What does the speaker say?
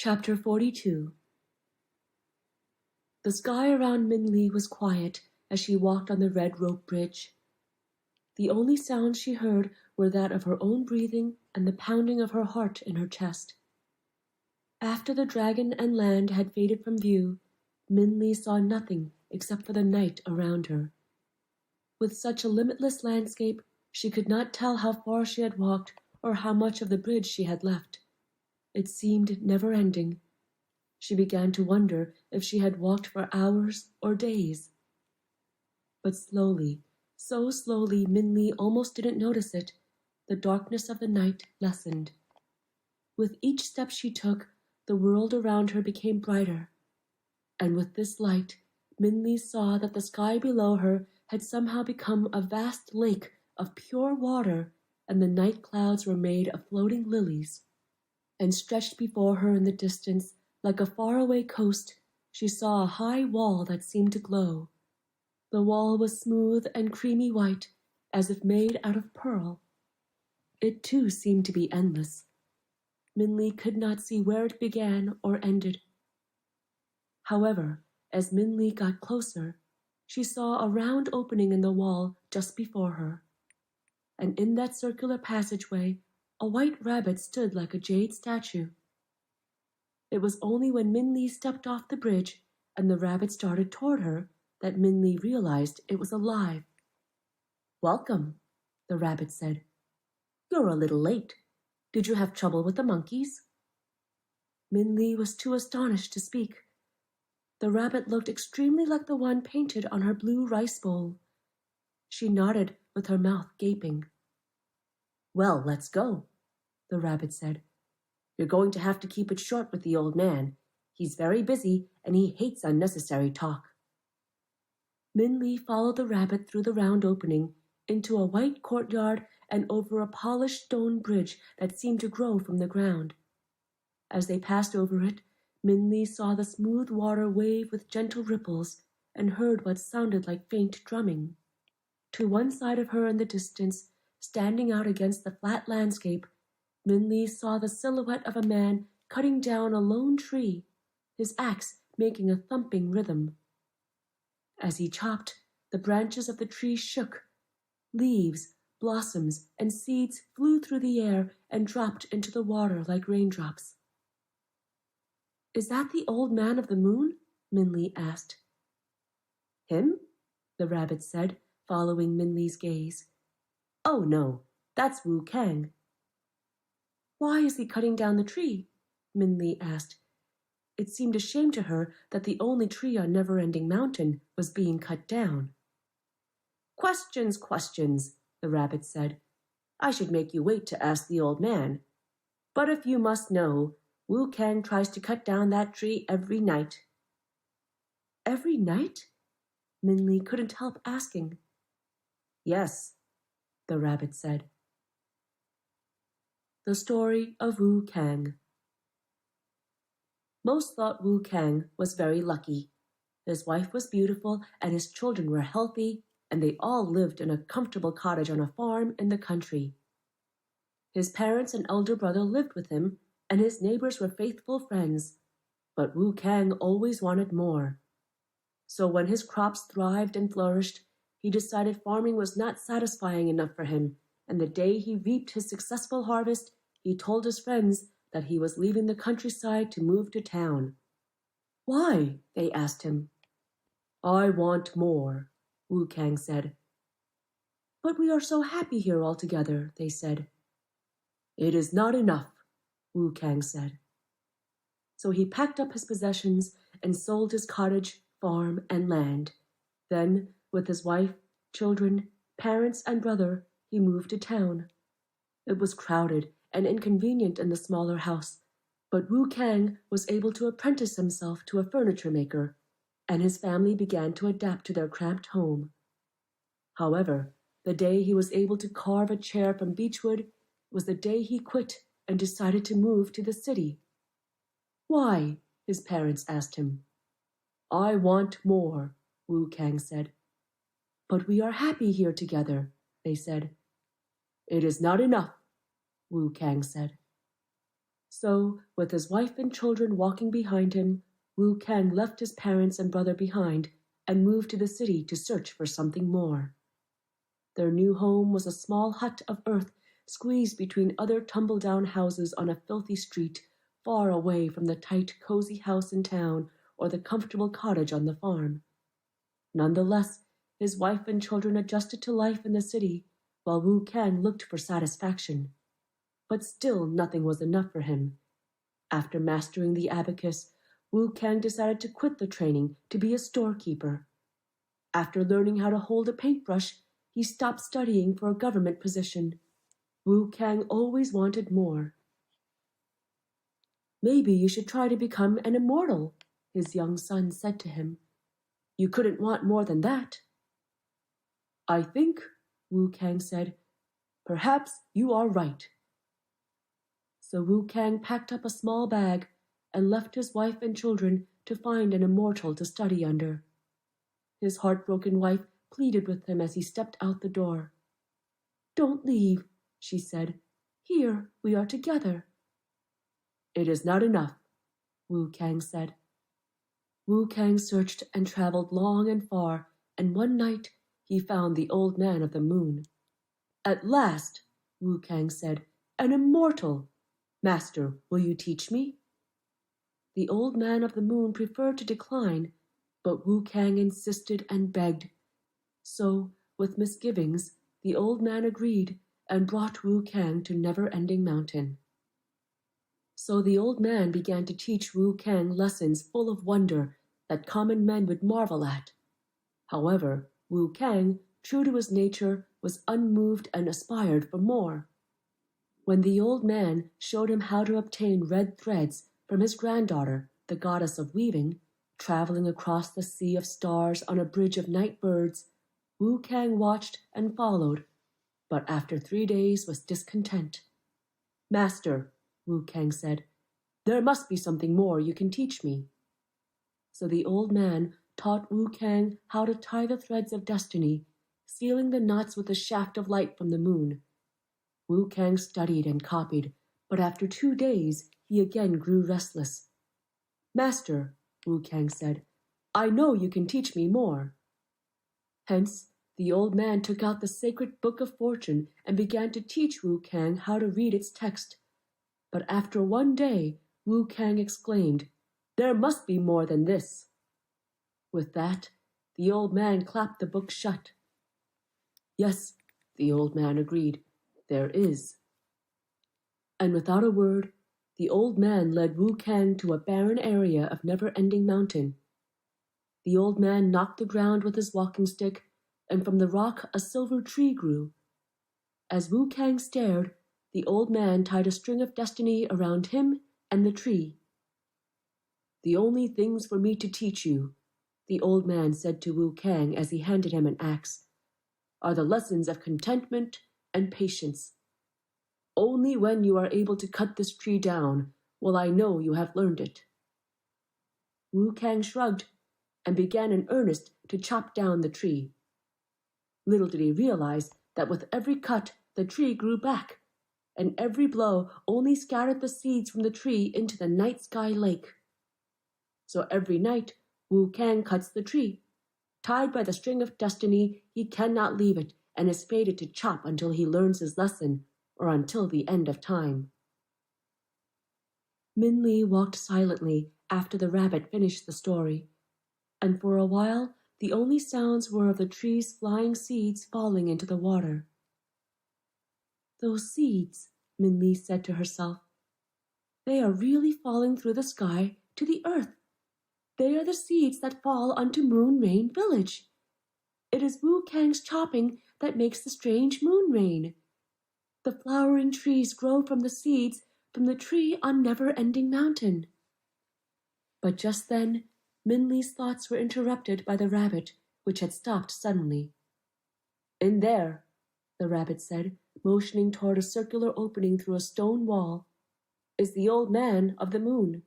Chapter 42. The sky around Minli was quiet as she walked on the red rope bridge. The only sounds she heard were that of her own breathing and the pounding of her heart in her chest. After the dragon and land had faded from view, Minli saw nothing except for the night around her. With such a limitless landscape, she could not tell how far she had walked or how much of the bridge she had left. It seemed never-ending. She began to wonder if she had walked for hours or days. But slowly, so slowly Minli almost didn't notice it, the darkness of the night lessened. With each step she took, the world around her became brighter. And with this light, Minli saw that the sky below her had somehow become a vast lake of pure water, and the night clouds were made of floating lilies. And stretched before her in the distance, like a faraway coast, she saw a high wall that seemed to glow. The wall was smooth and creamy white, as if made out of pearl. It too seemed to be endless. Minli could not see where it began or ended. However, as Minli got closer, she saw a round opening in the wall just before her. And in that circular passageway, a white rabbit stood like a jade statue. It was only when Minli stepped off the bridge and the rabbit started toward her that Minli realized it was alive. "Welcome," the rabbit said. "You're a little late. Did you have trouble with the monkeys?" Minli was too astonished to speak. The rabbit looked extremely like the one painted on her blue rice bowl. She nodded with her mouth gaping. "Well, let's go," the rabbit said. "You're going to have to keep it short with the old man. He's very busy and he hates unnecessary talk." Minli followed the rabbit through the round opening, into a white courtyard and over a polished stone bridge that seemed to grow from the ground. As they passed over it, Minli saw the smooth water wave with gentle ripples and heard what sounded like faint drumming. To one side of her in the distance, standing out against the flat landscape, Minli saw the silhouette of a man cutting down a lone tree, his axe making a thumping rhythm. As he chopped, the branches of the tree shook. Leaves, blossoms, and seeds flew through the air and dropped into the water like raindrops. "Is that the old man of the moon?" Minli asked. "Him?" the rabbit said, following Minli's gaze. "Oh no, that's Wu Kang." "Why is he cutting down the tree?" Minli asked. It seemed a shame to her that the only tree on Never-Ending Mountain was being cut down. "Questions, questions," the rabbit said. "I should make you wait to ask the old man. But if you must know, Wu Kang tries to cut down that tree every night." "Every night?" Minli couldn't help asking. "Yes," the rabbit said. The Story of Wu Kang. Most thought Wu Kang was very lucky. His wife was beautiful and his children were healthy, and they all lived in a comfortable cottage on a farm in the country. His parents and elder brother lived with him, and his neighbors were faithful friends. But Wu Kang always wanted more. So when his crops thrived and flourished, he decided farming was not satisfying enough for him, and the day he reaped his successful harvest, he told his friends that he was leaving the countryside to move to town. "Why?" they asked him. "I want more," Wu Kang said. "But we are so happy here all together," they said. "It is not enough," Wu Kang said. So he packed up his possessions and sold his cottage, farm, and land. Then, with his wife, children, parents, and brother, he moved to town. It was crowded and inconvenient in the smaller house, but Wu Kang was able to apprentice himself to a furniture maker, and his family began to adapt to their cramped home. However, the day he was able to carve a chair from beechwood was the day he quit and decided to move to the city. "Why?" his parents asked him. "I want more," Wu Kang said. "But we are happy here together," they said. "It is not enough," Wu Kang said. So, with his wife and children walking behind him, Wu Kang left his parents and brother behind and moved to the city to search for something more. Their new home was a small hut of earth squeezed between other tumble-down houses on a filthy street, far away from the tight, cozy house in town or the comfortable cottage on the farm. Nonetheless, his wife and children adjusted to life in the city, while Wu Kang looked for satisfaction. But still nothing was enough for him. After mastering the abacus, Wu Kang decided to quit the training to be a storekeeper. After learning how to hold a paintbrush, he stopped studying for a government position. Wu Kang always wanted more. "Maybe you should try to become an immortal," his young son said to him. "You couldn't want more than that." "I think," Wu Kang said, "perhaps you are right." So Wu Kang packed up a small bag and left his wife and children to find an immortal to study under. His heartbroken wife pleaded with him as he stepped out the door. "Don't leave," she said. "Here we are together." "It is not enough," Wu Kang said. Wu Kang searched and traveled long and far, and one night he found the Old Man of the Moon. "At last," Wu Kang said, "an immortal! Master, will you teach me?" The Old Man of the Moon preferred to decline, but Wu Kang insisted and begged. So, with misgivings, the old man agreed and brought Wu Kang to Never-Ending Mountain. So the old man began to teach Wu Kang lessons full of wonder that common men would marvel at. However, Wu Kang, true to his nature, was unmoved and aspired for more. When the old man showed him how to obtain red threads from his granddaughter, the goddess of weaving, traveling across the sea of stars on a bridge of night birds, Wu Kang watched and followed, but after 3 days was discontent. "Master," Wu Kang said, "there must be something more you can teach me." So the old man taught Wu Kang how to tie the threads of destiny, sealing the knots with a shaft of light from the moon. Wu Kang studied and copied, but after 2 days he again grew restless. "Master," Wu Kang said, "I know you can teach me more." Hence, the old man took out the sacred Book of Fortune and began to teach Wu Kang how to read its text. But after 1 day, Wu Kang exclaimed, "There must be more than this." With that, the old man clapped the book shut. "Yes," the old man agreed, "there is." And without a word, the old man led Wu Kang to a barren area of Never-Ending Mountain. The old man knocked the ground with his walking stick, and from the rock a silver tree grew. As Wu Kang stared, the old man tied a string of destiny around him and the tree. "The only things for me to teach you," the old man said to Wu Kang as he handed him an axe, "are the lessons of contentment and patience. Only when you are able to cut this tree down will I know you have learned it." Wu Kang shrugged and began in earnest to chop down the tree. Little did he realize that with every cut the tree grew back, and every blow only scattered the seeds from the tree into the night sky lake. So every night Wu Kang cuts the tree. Tied by the string of destiny, he cannot leave it and is fated to chop until he learns his lesson, or until the end of time. Min Li walked silently after the rabbit finished the story, and for a while the only sounds were of the tree's flying seeds falling into the water. "Those seeds," Min Li said to herself, "they are really falling through the sky to the earth. They are the seeds that fall onto Moon Rain Village. It is Wu Kang's chopping that makes the strange moon rain. The flowering trees grow from the seeds from the tree on Never-Ending Mountain." But just then Min Li's thoughts were interrupted by the rabbit, which had stopped suddenly. "In there," the rabbit said, motioning toward a circular opening through a stone wall, "is the Old Man of the Moon.